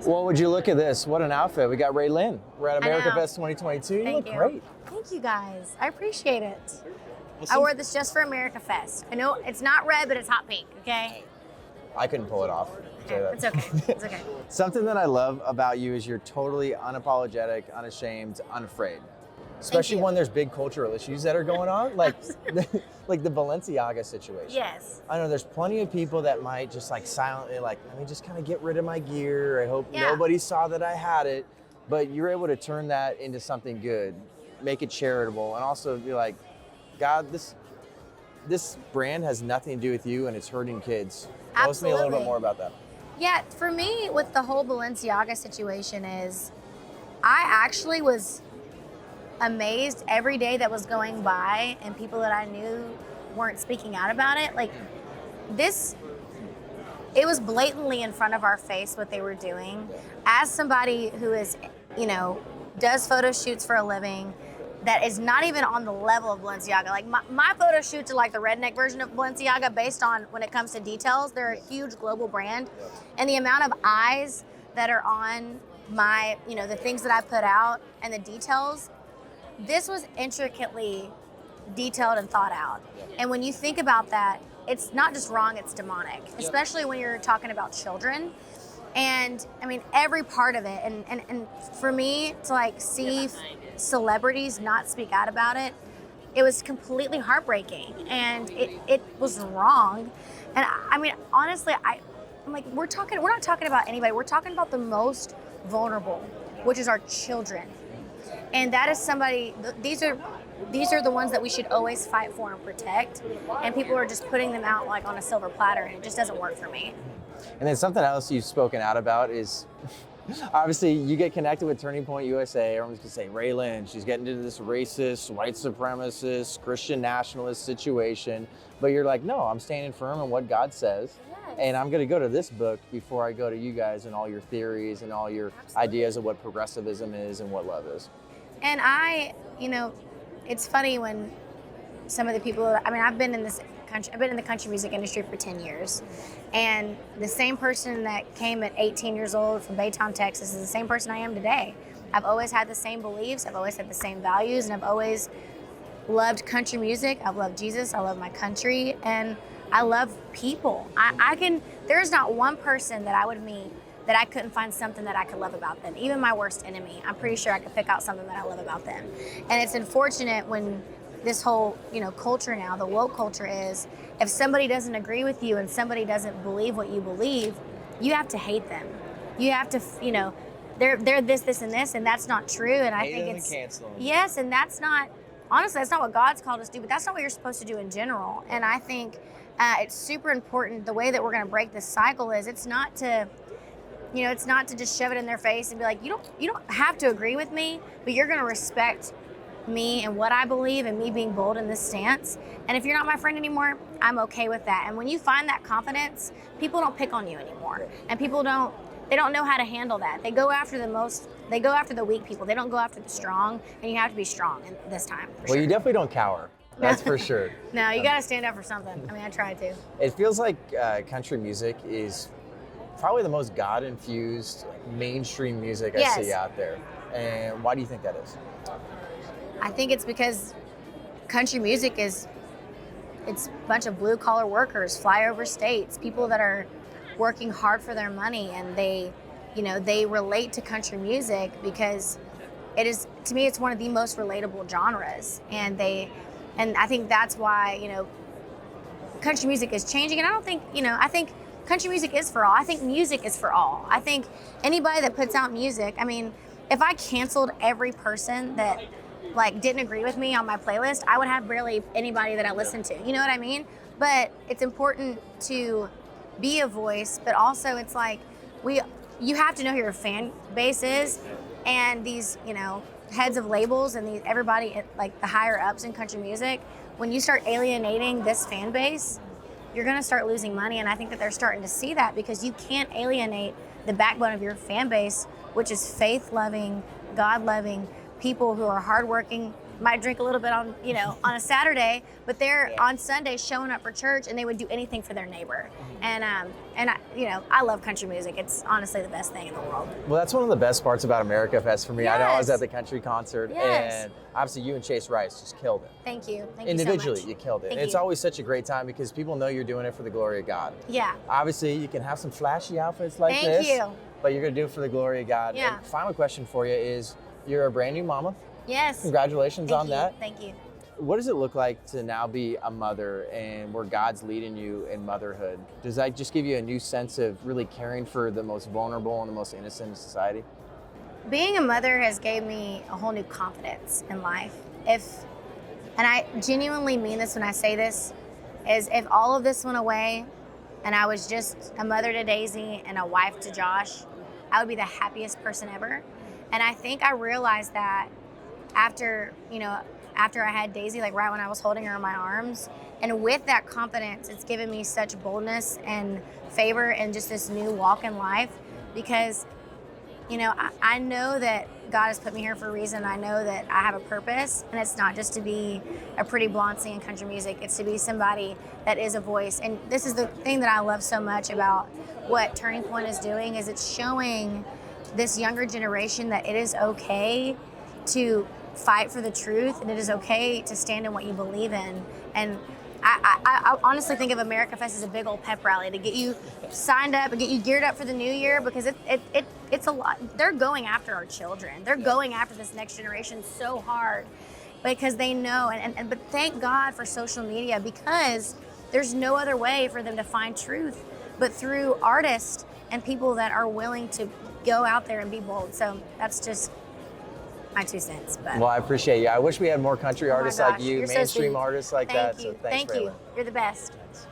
Well, would you look at this? What an outfit. We got Ray Lynn. We're at America know. Fest 2022. You look Thank you. great. Thank you guys. I appreciate it. Well, I wore this just for America Fest. I know it's not red, but it's hot pink, okay? I couldn't pull it off. It's okay. It's okay. Something that I love about you is you're totally unapologetic, unashamed, unafraid. Especially when there's big cultural issues that are going on, like like the Balenciaga situation. Yes. I know there's plenty of people that might just like silently like, let me just kind of get rid of my gear. I hope nobody saw that I had it. But you're able to turn that into something good, make it charitable, and also be like, God, this brand has nothing to do with you and it's hurting kids. Tell me a little bit more about that. Yeah, for me with the whole Balenciaga situation is I actually was amazed every day that was going by and people that I knew weren't speaking out about it. Like it was blatantly in front of our face what they were doing. As somebody who is, does photo shoots for a living, that is not even on the level of Balenciaga. Like my photo shoots are like the redneck version of Balenciaga based on when it comes to details. They're a huge global brand. And the amount of eyes that are on my, the things that I put out and the details, this was intricately detailed and thought out. And when you think about that, it's not just wrong, it's demonic, especially when you're talking about children. And I mean, every part of it. And for me to like see celebrities not speak out about it, it was completely heartbreaking and it was wrong. And I mean, honestly, I'm like, we're not talking about anybody. We're talking about the most vulnerable, which is our children. And that is somebody, these are the ones that we should always fight for and protect. And people are just putting them out like on a silver platter, and it just doesn't work for me. And then something else you've spoken out about is, obviously you get connected with Turning Point USA. Everyone's gonna say, Ray Lynn, she's getting into this racist, white supremacist, Christian nationalist situation. But you're like, no, I'm standing firm in what God says. Yes. And I'm gonna go to this book before I go to you guys and all your theories and all your ideas of what progressivism is and what love is. And it's funny when some of the people, I've been in the country music industry for 10 years. And the same person that came at 18 years old from Baytown, Texas is the same person I am today. I've always had the same beliefs, I've always had the same values, and I've always loved country music. I've loved Jesus, I love my country, and I love people. There's not one person that I would meet that I couldn't find something that I could love about them. Even my worst enemy, I'm pretty sure I could pick out something that I love about them. And it's unfortunate when this whole, culture now, the woke culture is, if somebody doesn't agree with you and somebody doesn't believe what you believe, you have to hate them. You have to, they're this, and this, and that's not true. And I think it's, yes, and that's not, honestly, that's not what God's called us to do, but that's not what you're supposed to do in general. And I think it's super important, the way that we're gonna break this cycle is, it's not to just shove it in their face and be like, you don't have to agree with me, but you're gonna respect me and what I believe and me being bold in this stance. And if you're not my friend anymore, I'm okay with that. And when you find that confidence, people don't pick on you anymore. And people don't know how to handle that. They go after the weak people. They don't go after the strong, and you have to be strong this time. Well, you definitely don't cower. That's for sure. No, you gotta stand up for something. I try to. It feels like country music is probably the most God-infused mainstream music I see out there. And why do you think that is? I think it's because country music it's a bunch of blue-collar workers, flyover states, people that are working hard for their money, and they relate to country music because it is, to me, it's one of the most relatable genres. And I think that's why, country music is changing. And I don't think, I think country music is for all. I think music is for all. I think anybody that puts out music, if I canceled every person that didn't agree with me on my playlist, I would have barely anybody that I listened to. You know what I mean? But it's important to be a voice, but also it's like you have to know who your fan base is, and these, heads of labels and everybody like the higher ups in country music, when you start alienating this fan base, you're gonna start losing money. And I think that they're starting to see that, because you can't alienate the backbone of your fan base, which is faith-loving, God-loving people who are hardworking, might drink a little bit on, on a Saturday, but they're Yeah. on Sunday showing up for church, and they would do anything for their neighbor. And I love country music. It's honestly the best thing in the world. Well, that's one of the best parts about America Fest for me. I know I was Yes. at the country concert, Yes. and obviously you and Chase Rice just killed it. Thank you. Thank Individually, you so much. you killed it. Thank And it's you. always such a great time because people know you're doing it for the glory of God. Yeah. Obviously, you can have some flashy outfits like Thank this, you. but you're going to do it for the glory of God. Yeah. And final question for you is, you're a brand new mama. Yes. Congratulations Thank on you. that. Thank you. What does it look like to now be a mother and where God's leading you in motherhood? Does that just give you a new sense of really caring for the most vulnerable and the most innocent in society? Being a mother has gave me a whole new confidence in life. And I genuinely mean this when I say this, is if all of this went away and I was just a mother to Daisy and a wife to Josh, I would be the happiest person ever. And I think I realized that after I had Daisy, like right when I was holding her in my arms. And with that confidence, it's given me such boldness and favor and just this new walk in life, because I know that God has put me here for a reason. I know that I have a purpose, and it's not just to be a pretty blonde singing country music. It's to be somebody that is a voice. And this is the thing that I love so much about what Turning Point is doing, is it's showing this younger generation that it is okay to fight for the truth, and it is okay to stand in what you believe in. And I honestly think of America Fest as a big old pep rally to get you signed up and get you geared up for the new year, because it's a lot. They're going after our children. They're going after this next generation so hard because they know. But thank God for social media, because there's no other way for them to find truth but through artists and people that are willing to go out there and be bold. So that's just my 2 cents. But Well, I appreciate you. I wish we had more country oh my artists like gosh, you, you're so mainstream sweet. artists like Thank that. you. So thanks, Thank you. Raylan. You're the best. Thanks.